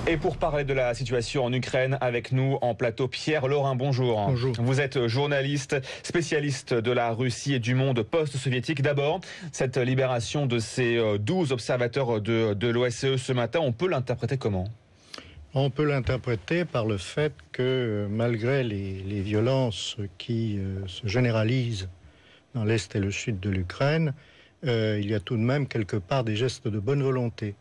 Et pour parler de la situation en Ukraine, avec nous en plateau, Pierre Laurin, bonjour. Bonjour. Vous êtes journaliste, spécialiste de la Russie et du monde post-soviétique. D'abord, cette libération de ces 12 observateurs de l'OSCE ce matin, on peut l'interpréter comment ? On peut l'interpréter par le fait que malgré les violences qui se généralisent dans l'Est et le Sud de l'Ukraine, il y a tout de même quelque part des gestes de bonne volonté.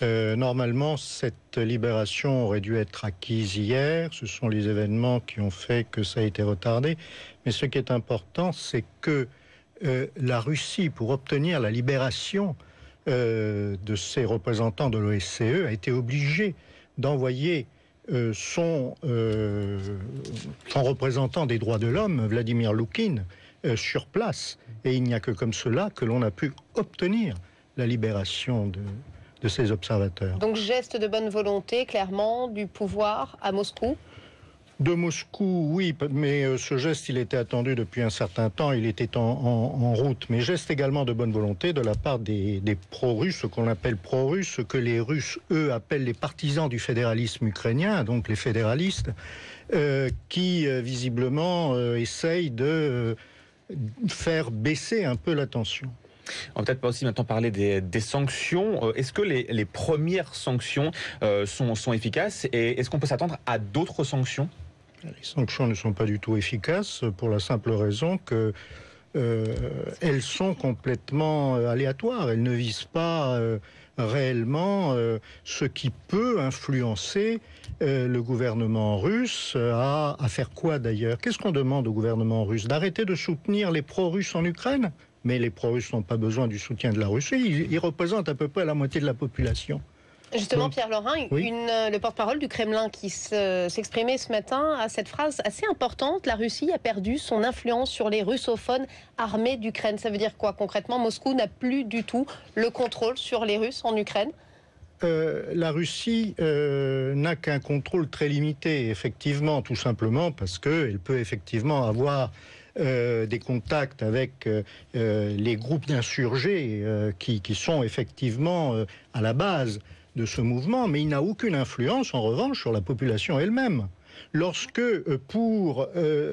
Normalement, cette libération aurait dû être acquise hier. Ce sont les événements qui ont fait que ça a été retardé. Mais ce qui est important, c'est que la Russie, pour obtenir la libération de ses représentants de l'OSCE, a été obligée d'envoyer son représentant des droits de l'homme, Vladimir Loukine, sur place. Et il n'y a que comme cela que l'on a pu obtenir la libération de ces observateurs. Donc geste de bonne volonté, clairement, du pouvoir à Moscou ? De Moscou, oui, mais ce geste, il était attendu depuis un certain temps, il était en route. Mais geste également de bonne volonté de la part des pro-russes, ce qu'on appelle pro-russes, ce que les Russes, eux, appellent les partisans du fédéralisme ukrainien, donc les fédéralistes, qui, visiblement, essayent de faire baisser un peu la tension. On va peut-être pas aussi maintenant parler des sanctions. Est-ce que les premières sanctions sont efficaces et est-ce qu'on peut s'attendre à d'autres sanctions ? Les sanctions ne sont pas du tout efficaces pour la simple raison que elles sont complètement aléatoires. Elles ne visent pas réellement ce qui peut influencer le gouvernement russe à faire quoi d'ailleurs ? Qu'est-ce qu'on demande au gouvernement russe ? D'arrêter de soutenir les pro-russes en Ukraine ? Mais les pro-russes n'ont pas besoin du soutien de la Russie. Ils représentent à peu près la moitié de la population. Justement, Donc, Pierre Laurin, oui. le porte-parole du Kremlin qui s'exprimait ce matin a cette phrase assez importante. La Russie a perdu son influence sur les russophones armés d'Ukraine. Ça veut dire quoi concrètement ? Moscou n'a plus du tout le contrôle sur les Russes en Ukraine ? La Russie n'a qu'un contrôle très limité, effectivement, tout simplement parce qu'elle peut effectivement avoir des contacts avec les groupes d'insurgés qui sont effectivement à la base de ce mouvement, mais il n'a aucune influence, en revanche, sur la population elle-même. Lorsque, pour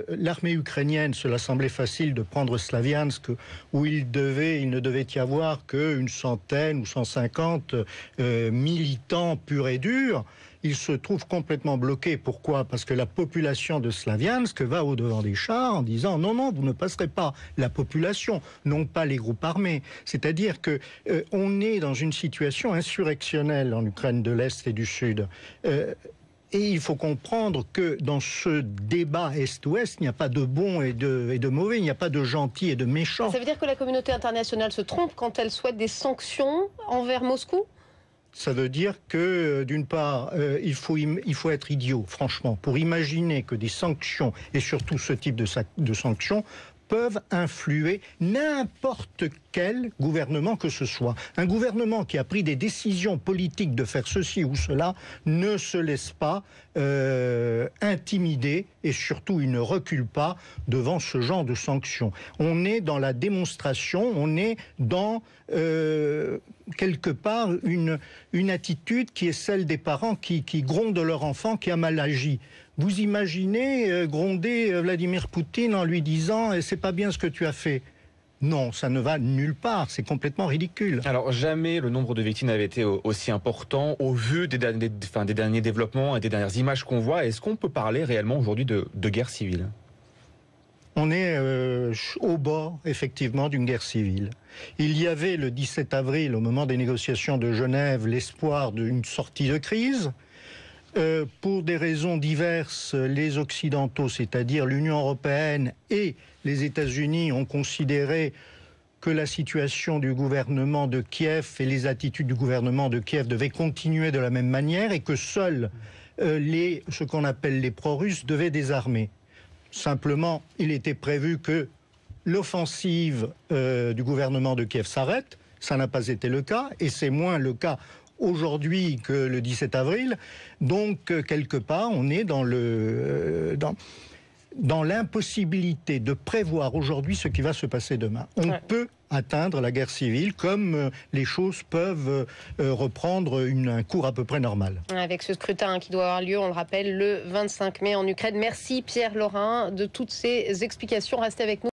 l'armée ukrainienne, cela semblait facile de prendre Slaviansk, où il ne devait y avoir qu'une centaine ou 150 militants purs et durs, il se trouve complètement bloqué. Pourquoi ? Parce que la population de Slaviansk va au-devant des chars en disant « Non, non, vous ne passerez pas la population, non pas les groupes armés ». C'est-à-dire que on est dans une situation insurrectionnelle en Ukraine de l'Est et du Sud. Et il faut comprendre que dans ce débat Est-Ouest, il n'y a pas de bons et de mauvais, il n'y a pas de gentils et de méchants. Ça veut dire que la communauté internationale se trompe quand elle souhaite des sanctions envers Moscou ? Ça veut dire que, d'une part, il faut être idiot, franchement, pour imaginer que des sanctions, et surtout ce type de sanctions, peuvent influer n'importe quel gouvernement que ce soit. Un gouvernement qui a pris des décisions politiques de faire ceci ou cela ne se laisse pas intimider et surtout il ne recule pas devant ce genre de sanctions. On est dans la démonstration, on est dans quelque part une attitude qui est celle des parents qui grondent leur enfant qui a mal agi. Vous imaginez gronder Vladimir Poutine en lui disant « c'est pas bien ce que tu as fait ». Non, ça ne va nulle part, c'est complètement ridicule. Alors jamais le nombre de victimes n'avait été aussi important au vu des derniers développements et des dernières images qu'on voit. Est-ce qu'on peut parler réellement aujourd'hui de guerre civile ? On est au bord, effectivement, d'une guerre civile. Il y avait le 17 avril, au moment des négociations de Genève, l'espoir d'une sortie de crise. Pour des raisons diverses, les Occidentaux, c'est-à-dire l'Union européenne et les États-Unis, ont considéré que la situation du gouvernement de Kiev et les attitudes du gouvernement de Kiev devaient continuer de la même manière et que seuls ce qu'on appelle les pro-russes devaient désarmer. Simplement, il était prévu que l'offensive du gouvernement de Kiev s'arrête. Ça n'a pas été le cas et c'est moins le cas aujourd'hui que le 17 avril. Donc, quelque part, on est dans dans l'impossibilité de prévoir aujourd'hui ce qui va se passer demain. On peut atteindre la guerre civile comme les choses peuvent reprendre un cours à peu près normal. Avec ce scrutin qui doit avoir lieu, on le rappelle, le 25 mai en Ukraine. Merci Pierre Laurin de toutes ces explications. Restez avec nous.